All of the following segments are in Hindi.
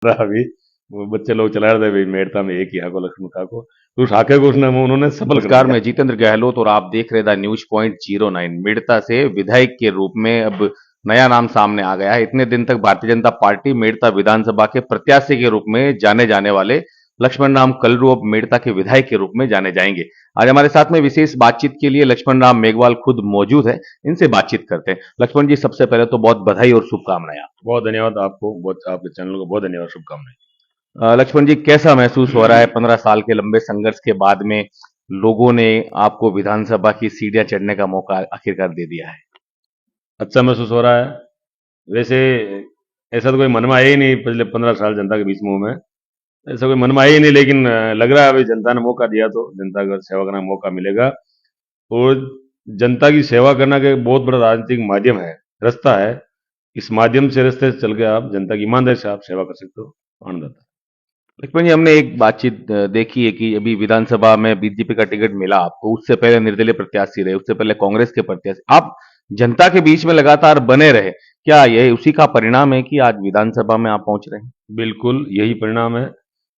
रहा अभी। वो बच्चे लोग चला रहे थे भाई, मेड़ता में एक ही हाको लक्ष्मण खाको, तो उस हाके को उसने उन्होंने सफल कर नमस्कार, दिया। मैं जितेंद्र गहलोत और आप देख रहे थे न्यूज पॉइंट 09। मेड़ता से विधायक के रूप में अब नया नाम सामने आ गया है। इतने दिन तक भारतीय जनता पार्टी मेड़ता विधानसभा के प्रत्याशी के रूप में जाने जाने वाले लक्ष्मण राम कलरू अब मेड़ता के विधायक के रूप में जाने जाएंगे। आज हमारे साथ में विशेष बातचीत के लिए लक्ष्मण राम मेघवाल खुद मौजूद है। इनसे बातचीत करते हैं। लक्ष्मण जी, सबसे पहले तो बहुत बधाई और शुभकामनाएं आपको। बहुत धन्यवाद आपको, बहुत आपके चैनल को बहुत धन्यवाद, शुभकामनाएं। लक्ष्मण जी, कैसा महसूस हो रहा है 15 साल के लंबे संघर्ष के बाद में लोगों ने आपको विधानसभा की सीढ़ियां चढ़ने का मौका आखिरकार दे दिया है? अच्छा महसूस हो रहा है। वैसे ऐसा तो कोई मन में आया ही नहीं पिछले 15 साल जनता के बीच में हूं मैं। ऐसा कोई मन में आया ही नहीं, लेकिन लग रहा है अभी जनता ने मौका दिया तो जनता का सेवा करने का मौका मिलेगा। और जनता की सेवा करना का एक बहुत बड़ा राजनीतिक माध्यम है, रास्ता है। इस माध्यम से, रास्ते से चल के आप जनता की ईमानदारी से आप सेवा कर सकते हो। आनंद आता लक्ष्मण जी, हमने एक बातचीत देखी है कि अभी विधानसभा में बीजेपी का टिकट मिला आपको, उससे पहले निर्दलीय प्रत्याशी रहे, उससे पहले कांग्रेस के प्रत्याशी, आप जनता के बीच में लगातार बने रहे। क्या ये उसी का परिणाम है कि आज विधानसभा में आप पहुंच रहे हैं? है। बिल्कुल यही परिणाम है।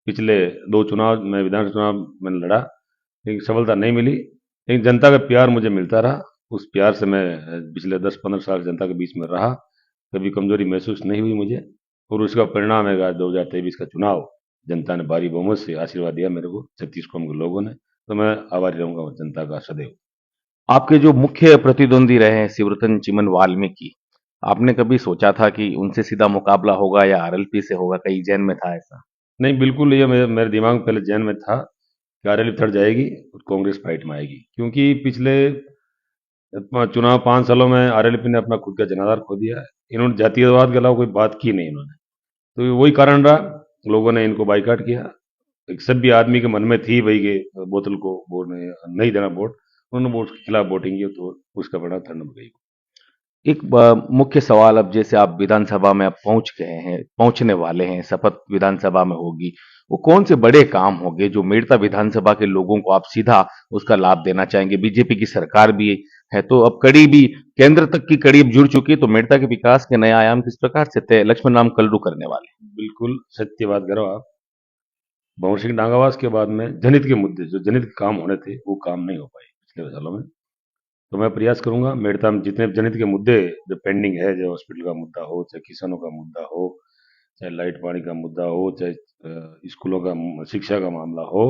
पिछले 2 चुनाव में, विधानसभा चुनाव मैंने लड़ा, लेकिन सफलता नहीं मिली, लेकिन जनता का प्यार मुझे मिलता रहा। उस प्यार से मैं पिछले 10-15 साल जनता के बीच में रहा, कभी कमजोरी महसूस नहीं हुई मुझे। और उसका परिणाम है आज 2023 का चुनाव, जनता ने भारी बहुमत से आशीर्वाद दिया मेरे को, 36 कौम के लोगों ने। तो मैं आभारी रहूंगा जनता का सदैव। आपके जो मुख्य प्रतिद्वंदी रहे हैं शिवरतन चिमन वाल्मीकि, आपने कभी सोचा था कि उनसे सीधा मुकाबला होगा या आरएलपी से होगा? कहीं जहन में था ऐसा? नहीं, बिल्कुल ये मेरे दिमाग में पहले जहन में था कि आरएलपी थर्ड जाएगी और कांग्रेस फाइट में आएगी, क्योंकि पिछले चुनाव 5 सालों में आरएलपी ने अपना खुद का जनाधार खो दिया है। इन्होंने जातीयवाद के अलावा कोई बात की नहीं इन्होंने, तो वही कारण रहा, लोगों ने इनको बाइकाट किया। एक सभ्य आदमी के मन में थी भाई के बोतल को वोट नहीं देना वोट, उन्होंने वोट के खिलाफ वोटिंग की, तो उसका परिणाम थर्ड नंबर गई। एक मुख्य सवाल, अब जैसे आप विधानसभा में अब पहुंच गए हैं, पहुंचने वाले हैं, शपथ विधानसभा में होगी, वो कौन से बड़े काम होंगे जो मेड़ता विधानसभा के लोगों को आप सीधा उसका लाभ देना चाहेंगे? बीजेपी की सरकार भी है, तो अब कड़ी भी केंद्र तक की कड़ी अब जुड़ चुकी है, तो मेड़ता के विकास के नए आयाम किस प्रकार से तय लक्ष्मण राम कलरू करने वाले हैं? बिल्कुल सत्य बात करो आप। भंवर सिंह डांगावास के बाद में जनहित के मुद्दे, जो जनहित के काम होने थे, वो काम नहीं हो पाए पिछले सालों में। तो मैं प्रयास करूंगा मेड़ता में जितने जनहित के मुद्दे जो पेंडिंग है, जो हॉस्पिटल का मुद्दा हो, चाहे किसानों का मुद्दा हो, चाहे लाइट पानी का मुद्दा हो, चाहे स्कूलों का शिक्षा का मामला हो,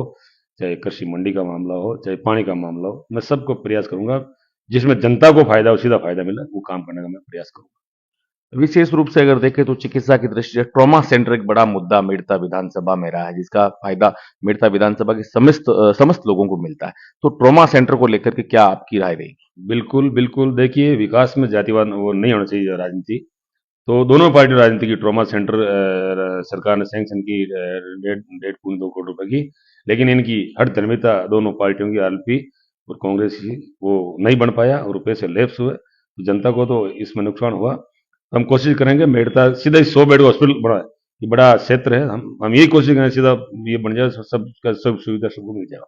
चाहे कृषि मंडी का मामला हो, चाहे पानी का मामला हो, मैं सबको प्रयास करूंगा जिसमें जनता को फायदा हो, सीधा फायदा मिला, वो काम करने का मैं प्रयास करूंगा। विशेष रूप से अगर देखें तो चिकित्सा की दृष्टि से ट्रॉमा सेंटर एक बड़ा मुद्दा मेड़ता विधानसभा में रहा है, जिसका फायदा मेड़ता विधानसभा के समस्त लोगों को मिलता है। तो ट्रॉमा सेंटर को लेकर के क्या आपकी राय रहेगी? बिल्कुल बिल्कुल, देखिए विकास में जातिवाद वो नहीं होना चाहिए राजनीति। तो दोनों पार्टी राजनीति की ट्रॉमा सेंटर सरकार ने सैंक्शन की 1.5 करोड़ रुपए की, लेकिन इनकी हर धर्मिता दोनों पार्टियों की, आरएलपी और कांग्रेस की, वो नहीं बन पाया और पैसे लैप्स हुए, तो जनता को तो इसमें नुकसान हुआ। तो हम कोशिश करेंगे मेड़ता सीधा ही 100 बेड का हॉस्पिटल बड़ा है, ये बड़ा क्षेत्र है, हम यही कोशिश करें सीधा ये बन जाए, सब सुविधा सबको मिल जाएगा।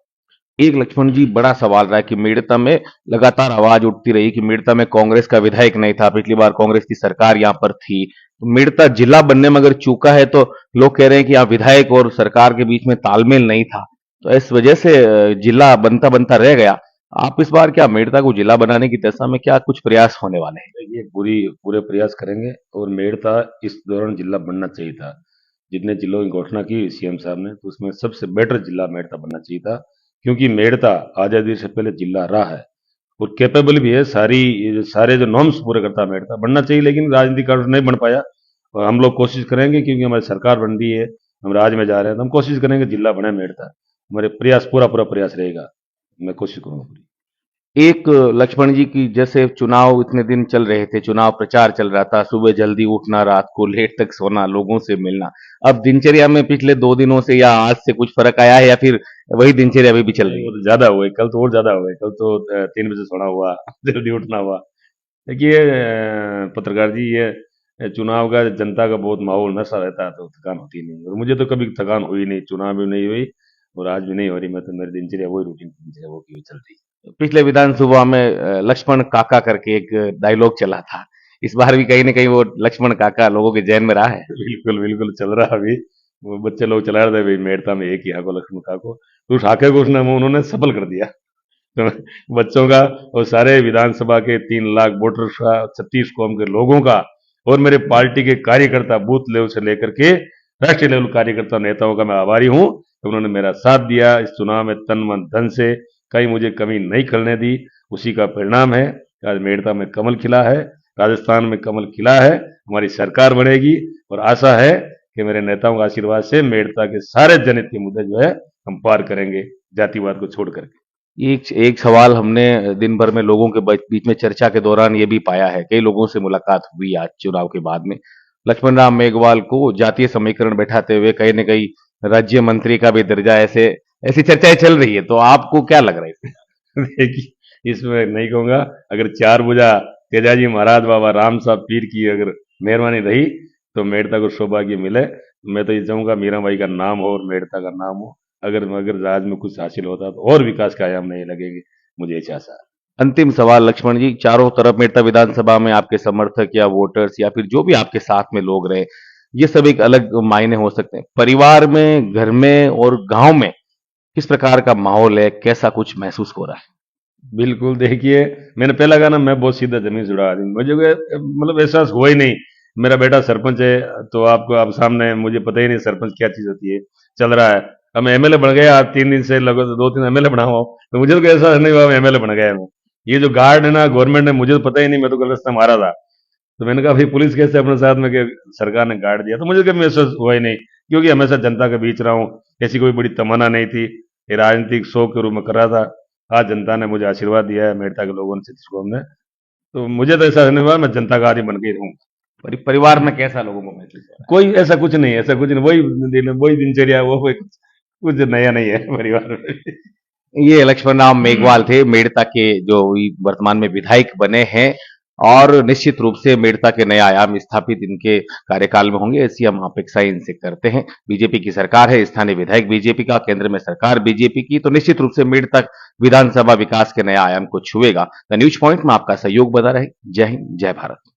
एक लक्ष्मण जी, बड़ा सवाल रहा है कि मेड़ता में लगातार आवाज उठती रही कि मेड़ता में कांग्रेस का विधायक नहीं था, पिछली बार कांग्रेस की सरकार यहां पर थी, तो मेड़ता जिला बनने में अगर चूका है तो लोग कह रहे हैं कि यहाँ विधायक और सरकार के बीच में तालमेल नहीं था, तो इस वजह से जिला बनता बनता रह गया। आप इस बार क्या मेड़ता को जिला बनाने की दशा में क्या कुछ प्रयास होने वाले हैं? देखिए पूरे प्रयास करेंगे, और मेड़ता इस दौरान जिला बनना चाहिए था। जितने जिलों की घोषणा की सीएम साहब ने, तो उसमें सबसे बेटर जिला मेड़ता बनना चाहिए था, क्योंकि मेड़ता आजादी से पहले जिला रहा है और कैपेबल भी है। सारे जो नॉर्म्स पूरे करता है मेड़ता, बनना चाहिए, लेकिन राजनीतिक कारण नहीं बन पाया। और हम लोग कोशिश करेंगे, क्योंकि हमारी सरकार बन रही है, हम राज में जा रहे हैं, तो हम कोशिश करेंगे जिला बने मेड़ता। हमारे प्रयास, पूरा पूरा प्रयास रहेगा, मैं कोशिश करूंगा पूरी। एक लक्ष्मण जी की, जैसे चुनाव इतने दिन चल रहे थे, चुनाव प्रचार चल रहा था, सुबह जल्दी उठना, रात को लेट तक सोना, लोगों से मिलना, अब दिनचर्या में पिछले 2 दिनों से या आज से कुछ फर्क आया है या फिर वही दिनचर्या अभी भी चल नहीं, रही वो है? तो ज्यादा हुआ है, कल तो और ज्यादा हुआ है। कल तो 3 बजे सोना हुआ जल्दी उठना हुआ। देखिए पत्रकार जी, ये चुनाव का जनता का बहुत माहौल नशा रहता है, तो थकान होती नहीं, और मुझे तो कभी थकान हुई नहीं, चुनाव में नहीं हुई और आज भी नहीं हो रही। मैं तो, मेरी दिनचर्या वही रूटीन दिनचर्या वो की चल रही है। पिछले विधानसभा में लक्ष्मण काका करके एक डायलॉग चला था, इस बार भी कहीं ना कहीं वो लक्ष्मण काका लोगों के जहन में रहा है। बिल्कुल बिल्कुल चल रहा है अभी। वो बच्चे लोग चला रहे थे भाई मेड़ता में एक ही हाको लक्ष्मण खाको, तो उस हाके को उसने उन्होंने सफल कर दिया। तो बच्चों का और सारे विधानसभा के 3 लाख वोटर्स का, 36 कौम के लोगों का, और मेरे पार्टी के कार्यकर्ता बूथ लेवल से लेकर के राष्ट्रीय लेवल कार्यकर्ता नेताओं का मैं आभारी हूं कि उन्होंने मेरा साथ दिया इस चुनाव में तन मन धन से, कहीं मुझे कमी नहीं करने दी। उसी का परिणाम है कि आज मेड़ता में कमल खिला है, राजस्थान में कमल खिला है, हमारी सरकार बनेगी और आशा है कि मेरे नेताओं के आशीर्वाद से मेड़ता के सारे जनहित के मुद्दे जो है हम पार करेंगे, जातिवाद को छोड़ करके। एक एक सवाल हमने दिन भर में लोगों के बीच में चर्चा के दौरान ये भी पाया है, कई लोगों से मुलाकात हुई आज चुनाव के बाद में, लक्ष्मण राम मेघवाल को जातीय समीकरण बैठाते हुए कहीं न कहीं राज्य मंत्री का भी दर्जा, ऐसे ऐसी चर्चाएं चल रही है, तो आपको क्या लग रहा है इसमें? देखिए इसमें नहीं कहूंगा, अगर 4 भुजा तेजाजी महाराज बाबा राम साहब पीर की अगर मेहरबानी रही तो मेड़ता को सौभाग्य मिले। मैं तो ये चाहूंगा मीरा बाई का नाम हो और मेड़ता का नाम हो, अगर अगर राज्य में कुछ हासिल होता तो और विकास के आयाम नहीं लगेंगे, मुझे ऐसी आशा है। अंतिम सवाल लक्ष्मण जी, चारों तरफ मेड़ता विधानसभा में आपके समर्थक या वोटर्स या फिर जो भी आपके साथ में लोग रहे, ये सब एक अलग मायने हो सकते हैं। परिवार में, घर में और गांव में किस प्रकार का माहौल है, कैसा कुछ महसूस हो रहा है? बिल्कुल, देखिए मैंने पहला कहा ना मैं बहुत सीधा जमीन से जुड़ा आदमी, मुझे मतलब एहसास हुआ ही नहीं। मेरा बेटा सरपंच है, तो आपको आप सामने मुझे पता ही नहीं सरपंच क्या चीज होती है, चल रहा है। अब मैं एमएलए बन गया, 3 दिन से लगभग 2-3 एमएलए बना हुआ हूं, तो मुझे तो कोई एहसास नहीं हुआ मैं एमएलए बन गया हूँ। ये जो गार्ड है ना गवर्नमेंट ने, मुझे तो पता ही नहीं, मैं तो गलत रास्ता मारा था। तो मैंने कहा भाई पुलिस कैसे अपने साथ में, कि सरकार ने गार्ड दिया, तो मुझे कभी महसूस हुआ ही नहीं, क्योंकि हमेशा जनता के बीच रहा हूँ। ऐसी कोई बड़ी तमन्ना नहीं थी, ये राजनीतिक शौक के रूप में कर रहा था। आज जनता ने मुझे आशीर्वाद दिया है, मेड़ता के लोगों ने, छत्तीस कौम ने, तो मुझे तो ऐसा नहीं हुआ मैं जनता का आदमी बन के ही रहूँ। परिवार में कैसा लोगों को महसूस हो रहा कोई ऐसा कुछ नहीं, ऐसा कुछ नहीं, वही दिनचर्या, वो कोई कुछ नया नहीं है परिवार में। है? ये लक्ष्मण राम मेघवाल थे, मेड़ता के जो वर्तमान में विधायक बने हैं, और निश्चित रूप से मेड़ता के नए आयाम स्थापित इनके कार्यकाल में होंगे, ऐसी हम अपेक्षा इनसे करते हैं। बीजेपी की सरकार है, स्थानीय विधायक बीजेपी का, केंद्र में सरकार बीजेपी की, तो निश्चित रूप से मेड़ता विधानसभा विकास के नए आयाम को छुएगा। द न्यूज पॉइंट में आपका सहयोग बना रहे। जय हिंद, जय भारत।